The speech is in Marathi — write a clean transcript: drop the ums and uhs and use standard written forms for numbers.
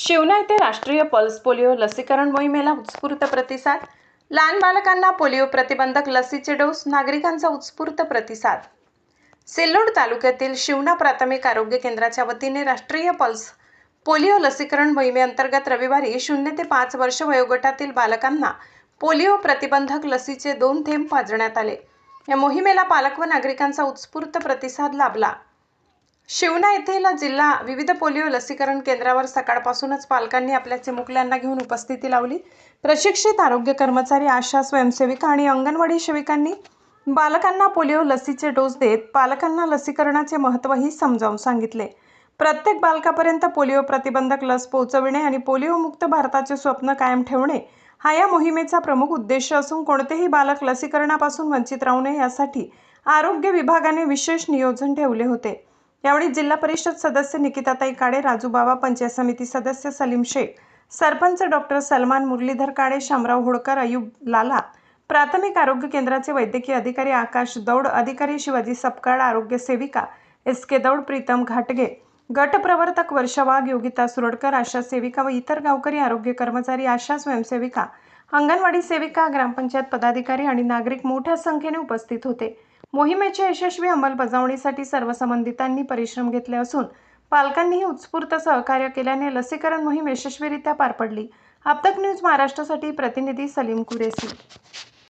शिवना येथे राष्ट्रीय पल्स पोलिओ लसीकरण मोहिमेला उत्स्फूर्त प्रतिसाद। लहान बालकांना पोलिओ प्रतिबंधक लसीचे डोस, नागरिकांचा उत्स्फूर्त प्रतिसाद। सिल्लोड तालुक्यातील शिवना प्राथमिक आरोग्य केंद्राच्या वतीने राष्ट्रीय पल्स पोलिओ लसीकरण मोहिमेअंतर्गत रविवारी 0 ते 5 वर्ष वयोगटातील बालकांना पोलिओ प्रतिबंधक लसीचे 2 थेंब पाजण्यात आले। या मोहिमेला पालक व नागरिकांचा उत्स्फूर्त प्रतिसाद लाभला। शिवना येथील जिल्हा विविध पोलिओ लसीकरण केंद्रावर सकाळपासूनच पालकांनी आपल्या चिमुकल्यांना घेऊन उपस्थिती लावली। प्रशिक्षित आरोग्य कर्मचारी, आशा स्वयंसेविका आणि अंगणवाडी सेविकांनी बालकांना पोलिओ लसीचे डोस देत पालकांना लसीकरणाचे महत्त्वही समजावून सांगितले। प्रत्येक बालकापर्यंत पोलिओ प्रतिबंधक लस पोहोचविणे आणि पोलिओ मुक्त भारताचे स्वप्न कायम ठेवणे हा या मोहिमेचा प्रमुख उद्देश असून कोणतेही बालक लसीकरणापासून वंचित राहू नये यासाठी आरोग्य विभागाने विशेष नियोजन ठेवले होते। यावेळी जिल्हा परिषद सदस्य निकिताताई काळे, राजू बाबा, पंचायत समिती सदस्य सलीम शेख, सरपंच डॉक्टर सलमान, मुरलीधर काळे, शामराव होळकर, अयूब लाला, प्राथमिक आरोग्य केंद्राचे वैद्यकीय अधिकारी आकाश दौड, अधिकारी शिवाजी सपकाळ, आरोग्य सेविका SK दौड, प्रीतम घाटगे, गट प्रवर्तक वर्षा वाघ, योगिता सुरडकर, आशा सेविका व इतर गावकरी, आरोग्य कर्मचारी, आशा स्वयंसेविका, अंगणवाडी सेविका, ग्रामपंचायत पदाधिकारी आणि नागरिक मोठ्या संख्येने उपस्थित होते। मोहिमेच्या यशस्वी अंमलबजावणीसाठी सर्व संबंधितांनी परिश्रम घेतले असून पालकांनीही उत्स्फूर्त सहकार्य केल्याने लसीकरण मोहीम यशस्वीरित्या पार पडली। आपतक न्यूज महाराष्ट्रासाठी प्रतिनिधी सलीम कुरेशी।